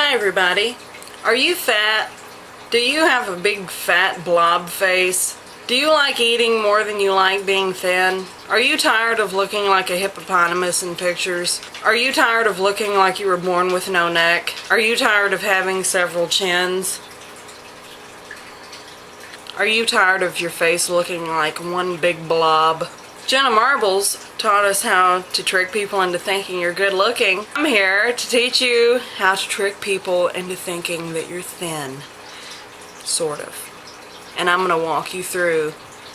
Hi everybody. Are you fat? Do you have a big fat blob face? Do you like eating more than you like being thin? Are you tired of looking like a hippopotamus in pictures? Are you tired of looking like you were born with no neck? Are you tired of having several chins? Are you tired of your face looking like one big blob? Jenna Marbles taught us how to trick people into thinking you're good looking. I'm here to teach you how to trick people into thinking that you're thin. Sort of. And I'm going to walk you through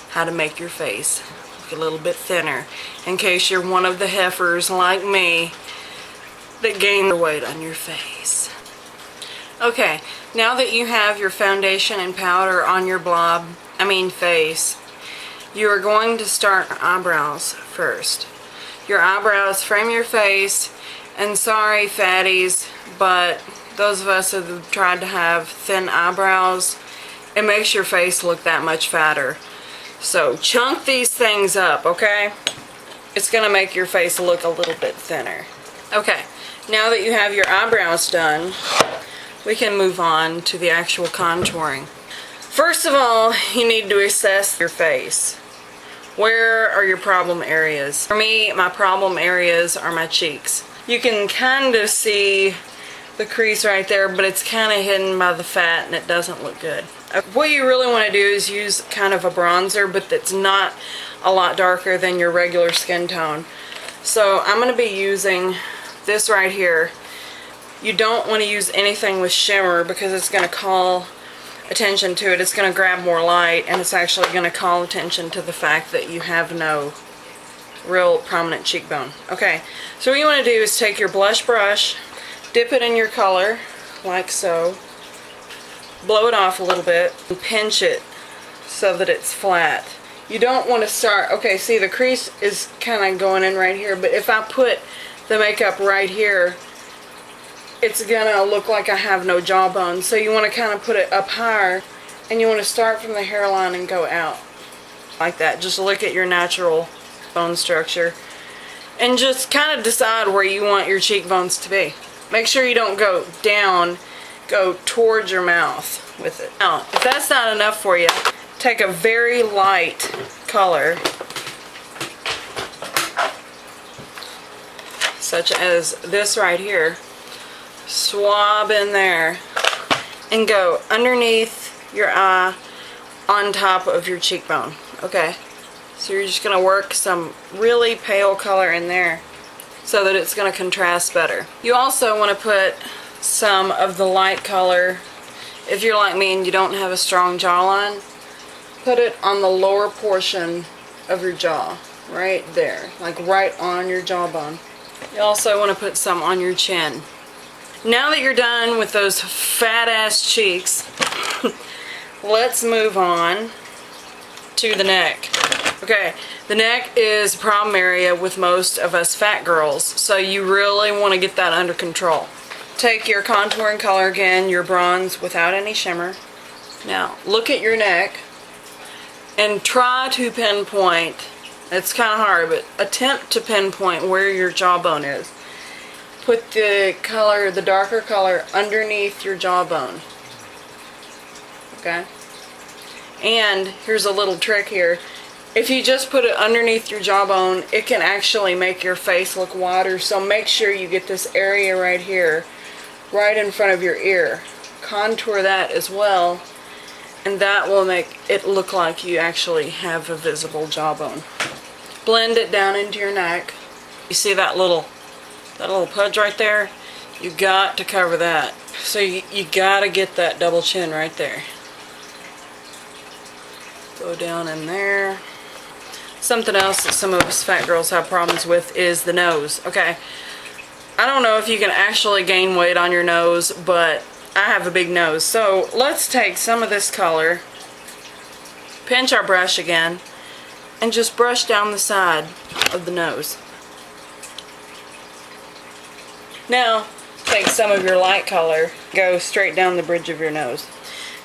how to make your face look a little bit thinner in case you're one of the heifers like me that gain the weight on your face. Okay, now that you have your foundation and powder on your face, you are going to start eyebrows first. Your eyebrows frame your face, and sorry fatties, but those of us that have tried to have thin eyebrows, it makes your face look that much fatter. So chunk these things up, okay? It's gonna make your face look a little bit thinner. Okay, now that you have your eyebrows done, we can move on to the actual contouring. First of all, you need to assess your face. Where are your problem areas? For me, my problem areas are my cheeks. You can kind of see the crease right there, but it's kind of hidden by the fat and it doesn't look good. What you really want to do is use kind of a bronzer, but that's not a lot darker than your regular skin tone. So I'm going to be using this right here. You don't want to use anything with shimmer because it's going to call attention to it. It's going to grab more light, and it's actually going to call attention to the fact that you have no real prominent cheekbone. Okay, so what you want to do is take your blush brush, dip it in your color like so, blow it off a little bit, and pinch it so that it's flat. You don't want to start, okay, see the crease is kind of going in right here, but if I put the makeup right here, it's gonna look like I have no jawbone. So you want to kind of put it up higher, and you want to start from the hairline and go out like that. Just look at your natural bone structure and just kind of decide where you want your cheekbones to be. Make sure you don't go down, go towards your mouth with it. Now, if that's not enough for you, take a very light color such as this right here, swab in there and go underneath your eye on top of your cheekbone. Okay, so you're just going to work some really pale color in there so that it's going to contrast better. You also want to put some of the light color, if you're like me and you don't have a strong jawline, put it on the lower portion of your jaw, right there, like right on your jawbone. You also want to put some on your chin. Now that you're done with those fat ass cheeks, let's move on to the neck. Okay, the neck is a problem area with most of us fat girls, so you really want to get that under control. Take your contouring color again, your bronze without any shimmer. Now look at your neck and try to pinpoint, it's kind of hard, but attempt to pinpoint where your jawbone is. Put the color, the darker color, underneath your jawbone. Okay? And here's a little trick here. If you just put it underneath your jawbone, it can actually make your face look wider. So make sure you get this area right here, right in front of your ear. Contour that as well, and that will make it look like you actually have a visible jawbone. Blend it down into your neck. You see that little pudge right there? You got to cover that. So you got to get that double chin right there. Go down in there. Something else that some of us fat girls have problems with is the nose. Okay, I don't know if you can actually gain weight on your nose, but I have a big nose. So let's take some of this color, pinch our brush again, and just brush down the side of the nose. Now, take some of your light color, go straight down the bridge of your nose.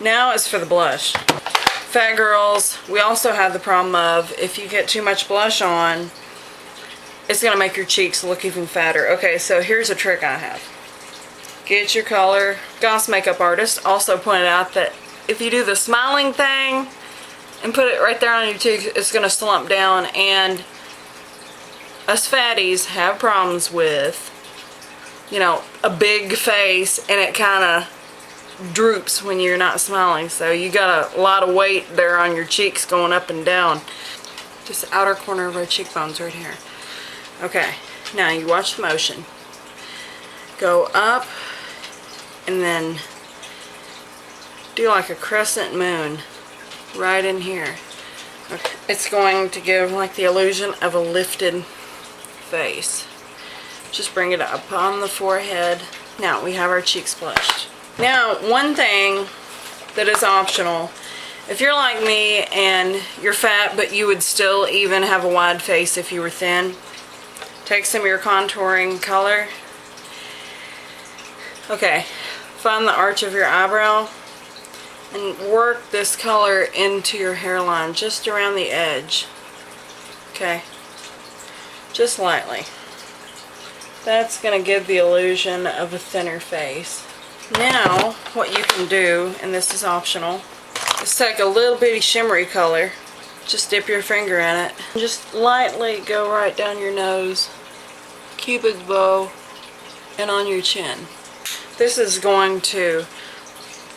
Now is for the blush. Fat girls, we also have the problem of if you get too much blush on, it's going to make your cheeks look even fatter. Okay, so here's a trick I have. get your color. Goss makeup artist also pointed out that if you do the smiling thing and put it right there on your cheek, it's going to slump down, and us fatties have problems with, you know, a big face and it kind of droops when you're not smiling. So you got a lot of weight there on your cheeks going up and down. Just the outer corner of our cheekbones right here. Okay, now you watch the motion. Go up and then do like a crescent moon right in here. Okay. It's going to give like the illusion of a lifted face. Just bring it up on the forehead. Now we have our cheeks blushed. Now, one thing that is optional, if you're like me and you're fat but you would still even have a wide face if you were thin, take some of your contouring color. Okay, find the arch of your eyebrow and work this color into your hairline, just around the edge. Okay, just lightly. That's going to give the illusion of a thinner face. Now, what you can do, and this is optional, is take a little bitty shimmery color, just dip your finger in it, and just lightly go right down your nose, cupid's bow, and on your chin. This is going to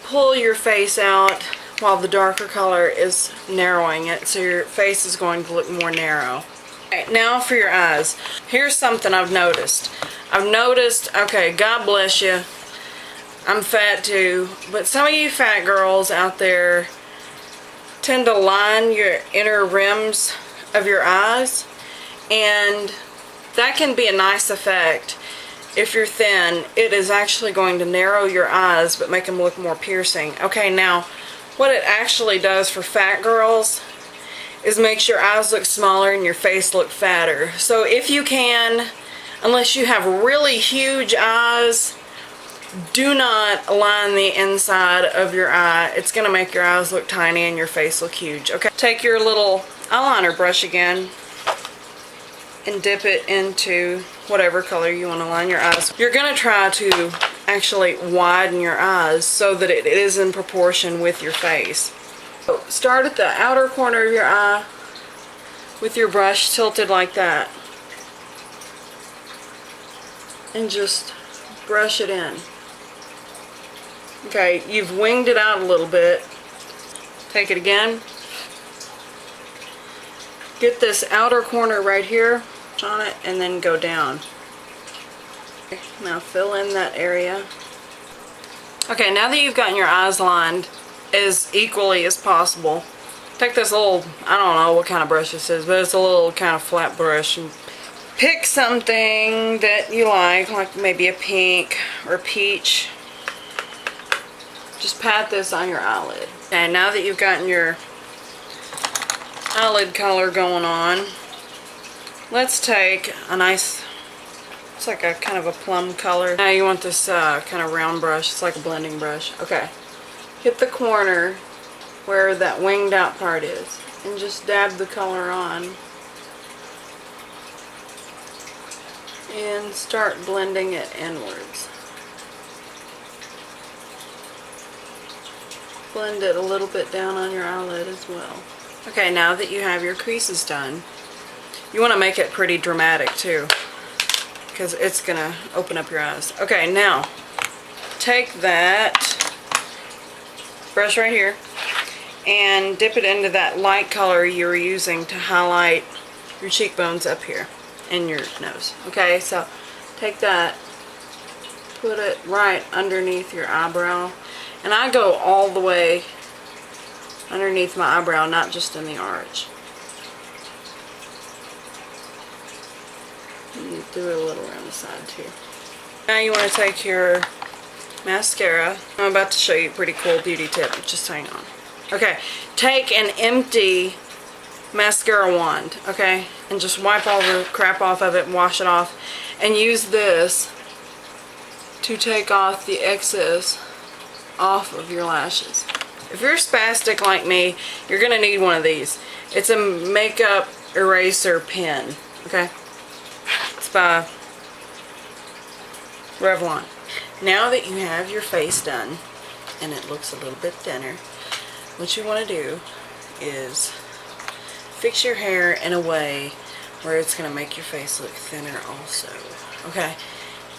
pull your face out while the darker color is narrowing it, so your face is going to look more narrow. Okay, now for your eyes. Here's something I've noticed. Okay, God bless you, I'm fat too, but some of you fat girls out there tend to line your inner rims of your eyes, and that can be a nice effect. If you're thin, it is actually going to narrow your eyes but make them look more piercing. Okay, now what it actually does for fat girls is makes your eyes look smaller and your face look fatter. So if you can, unless you have really huge eyes, do not line the inside of your eye. It's going to make your eyes look tiny and your face look huge. Okay, take your little eyeliner brush again and dip it into whatever color you want to line your eyes. You're going to try to actually widen your eyes so that it is in proportion with your face. So start at the outer corner of your eye with your brush tilted like that, and just brush it in. Okay, you've winged it out a little bit. Take it again. Get this outer corner right here on it and then go down. Okay, now fill in that area. Okay, now that you've gotten your eyes lined as equally as possible, take this little, I don't know what kind of brush this is, but it's a little kind of flat brush, and pick something that you like maybe a pink or peach. Just pat this on your eyelid. And now that you've gotten your eyelid color going on, let's take a nice, it's like a kind of a plum color. Now you want this kind of round brush. It's like a blending brush. Okay. Hit the corner where that winged out part is and just dab the color on and start blending it inwards. Blend it a little bit down on your eyelid as well. Okay, now that you have your creases done, you want to make it pretty dramatic too, because it's gonna open up your eyes. Okay, now take that brush right here and dip it into that light color you were using to highlight your cheekbones up here and your nose. Okay, so take that, put it right underneath your eyebrow, and I go all the way underneath my eyebrow, not just in the arch. And do it a little around the side too. Now you want to take your mascara. I'm about to show you a pretty cool beauty tip. Just hang on. Okay, take an empty mascara wand, okay, and just wipe all the crap off of it and wash it off, and use this to take off the excess off of your lashes. If you're spastic like me, you're gonna need one of these. It's a makeup eraser pen, okay? It's by Revlon. Now that you have your face done, and it looks a little bit thinner, what you want to do is fix your hair in a way where it's going to make your face look thinner also. Okay,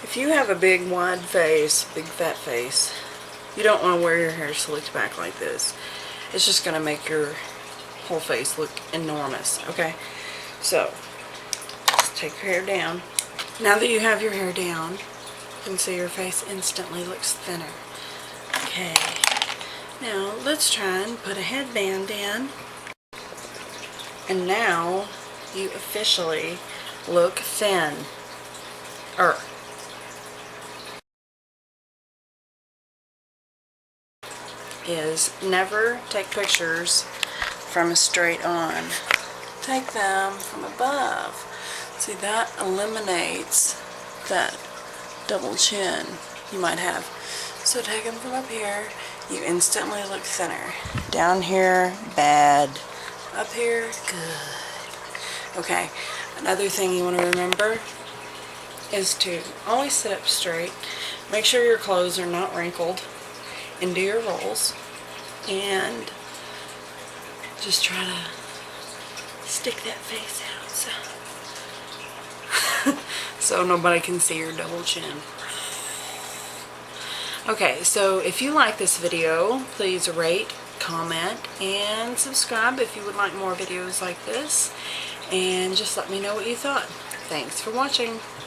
if you have a big wide face, big fat face, you don't want to wear your hair slicked back like this. It's just going to make your whole face look enormous. Okay, so just take your hair down. Now that you have your hair down, you can see your face instantly looks thinner. Okay, now let's try and put a headband in. And now you officially look thin. Is never take pictures from straight on. Take them from above. See, that eliminates that double chin you might have. So take them from up here. You instantly look thinner. Down here, bad. Up here, good. Okay, another thing you want to remember is to always sit up straight. Make sure your clothes are not wrinkled. And do your rolls. And just try to stick that face out so nobody can see your double chin. Okay, so if you like this video, please rate, comment, and subscribe if you would like more videos like this. And just let me know what you thought. Thanks for watching.